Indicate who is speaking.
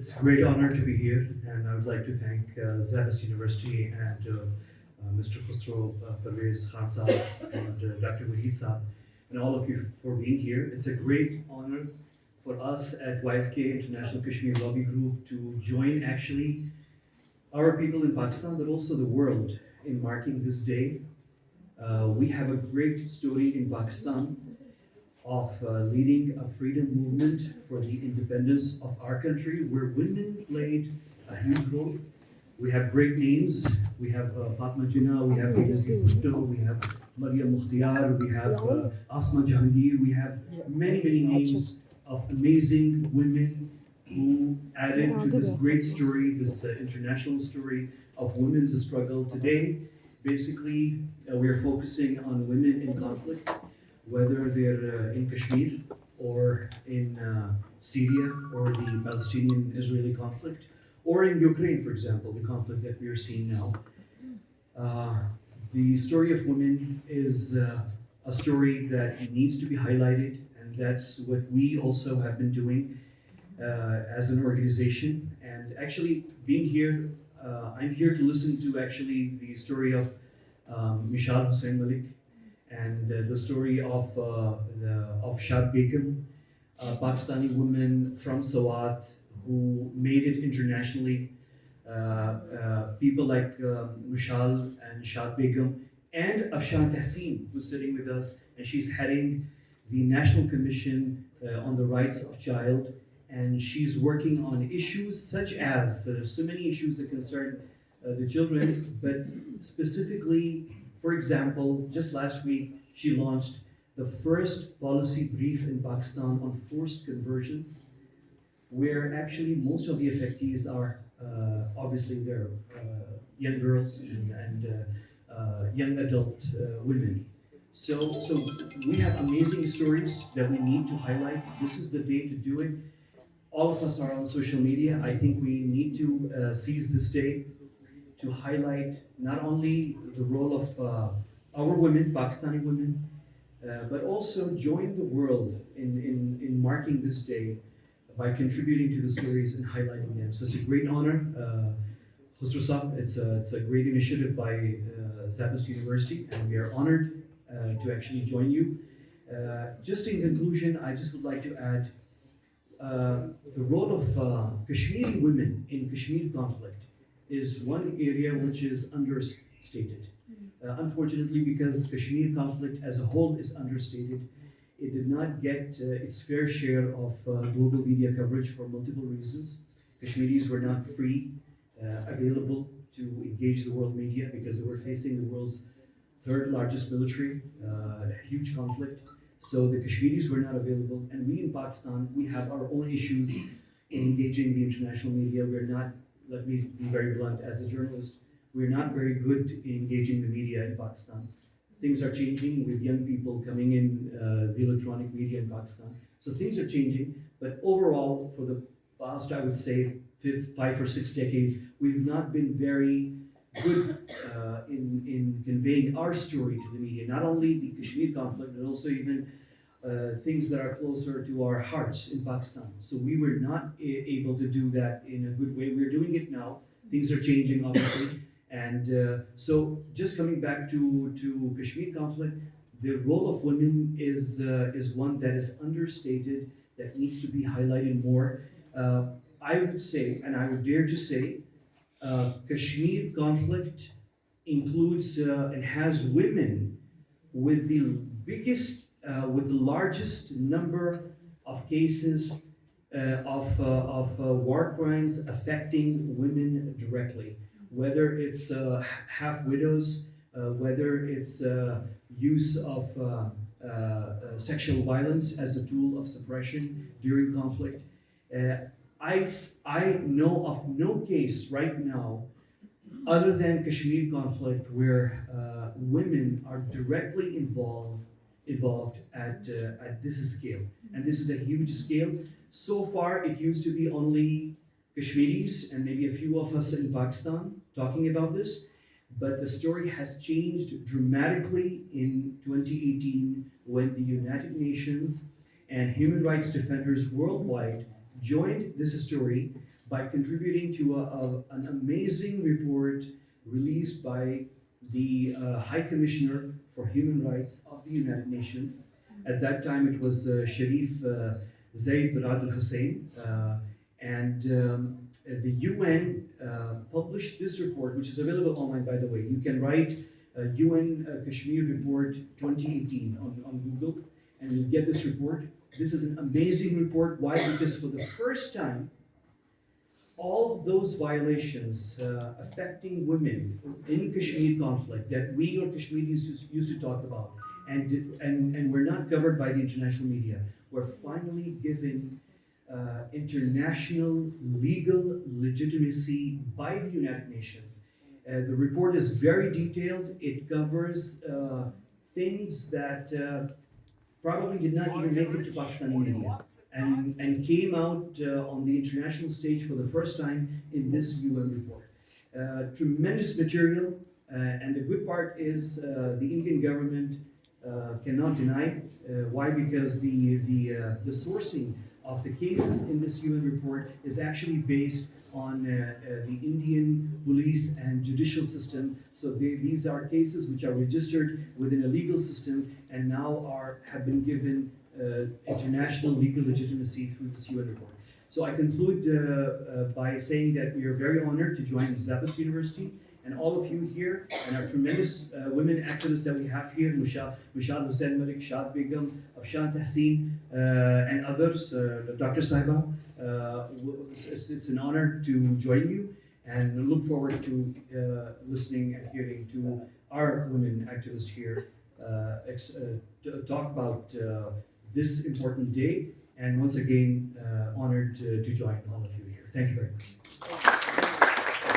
Speaker 1: It's a great honor to be here, and I would like to thank SZABIST University and Mr. Khusro Parvez Khan Saab and Dr. Wahid Saab, and all of you for being here. It's a great honor for us at YFK International Kashmir Lobby Group to join actually our people in Pakistan, but also the world in marking this day. We have a great story in Pakistan of leading a freedom movement for the independence of our country, where women played a huge role. We have great names. We have Fatma Jinnah, we have Benazir Bhutto, we have Maryam Mukhtiar, we have Asma Jahangir, we have many names of amazing women who added to this great story, this international story of women's struggle. Today, basically, we are focusing on women in conflict, whether they're in Kashmir or in Syria or the Palestinian-Israeli conflict, or in Ukraine, for example, the conflict that we are seeing now. The story of women is a story that needs to be highlighted, and that's what we also have been doing as an organization. And actually, being here, I'm here to listen to actually the story of Mishal Hussain Malik and the story of Shad Begum, a Pakistani woman from Sawat who made it internationally. People like Mishal and Shad Begum and Afshan Tahseen, who's sitting with us, and she's heading the National Commission on the Rights of Child, and she's working on issues such as, there's so many issues that concern the children, but specifically, for example, just last week, she launched the first policy brief in Pakistan on forced conversions, where actually most of the affectees are obviously they're young girls and young adult women. So we have amazing stories that we need to highlight. This is the day to do it. All of us are on social media. I think we need to seize this day to highlight not only the role of our women, Pakistani women, but also join the world in marking this day by contributing to the stories and highlighting them. So it's a great honor. Khusro Saab, it's a great initiative by SZABIST University, and we are honored to actually join you. Just in conclusion, I just would like to add the role of Kashmiri women in Kashmir conflict is one area which is understated. Unfortunately, because Kashmir conflict as a whole is understated, it did not get its fair share of global media coverage for multiple reasons. Kashmiris were not free, available to engage the world media because they were facing the world's third largest military, huge conflict. So the Kashmiris were not available, and we in Pakistan, we have our own issues in engaging the international media. We're not, let me be very blunt, as a journalist, we're not very good in engaging the media in Pakistan. Things are changing with young people coming in the electronic media in Pakistan. So things are changing, but overall, for the past, I would say, 5 or 6 decades, we've not been very good in conveying our story to the media, not only the Kashmir conflict, but also even things that are closer to our hearts in Pakistan. So we were not able to do that in a good way. We're doing it now. Things are changing, obviously. And so just coming back to Kashmir conflict, the role of women is one that is understated, that needs to be highlighted more. I would say, and I would dare to say, Kashmir conflict includes and has women with the biggest, with the largest number of cases of war crimes affecting women directly. Whether it's half widows, whether it's use of sexual violence as a tool of suppression during conflict. I know of no case right now other than Kashmir conflict where women are directly involved at this scale. And this is a huge scale. So far, it used to be only Kashmiris and maybe a few of us in Pakistan talking about this, but the story has changed dramatically in 2018 when the United Nations and human rights defenders worldwide joined this story by contributing to an amazing report released by the High Commissioner for Human Rights of the United Nations. At that time, it was Sharif Zaid Rad al-Hussein. The UN published this report, which is available online, by the way. You can write UN Kashmir Report 2018 on Google, and you'll get this report. This is an amazing report. Why? Because for the first time, all those violations affecting women in Kashmir conflict that we or Kashmiris used to talk about, and were not covered by the international media, were finally given international legal legitimacy by the United Nations. The report is very detailed. It covers things that probably did not even make it to Pakistani media, and came out on the international stage for the first time in this UN report. Tremendous material, and the good part is the Indian government cannot deny it. Why? Because the sourcing of the cases in this UN report is actually based on the Indian police and judicial system. So these are cases which are registered within a legal system and now have been given international legal legitimacy through this UN report. So I conclude by saying that we are very honored to join SZABIST University, and all of you here, and our tremendous women activists that we have here, Mushad Hussain Malik, Shad Begum, Afshan Tahseen, and others, Dr. Sahiba. It's an honor to join you, and look forward to listening and hearing to our women activists here talk about this important day, and once again, honored to join all of you here. Thank you very much.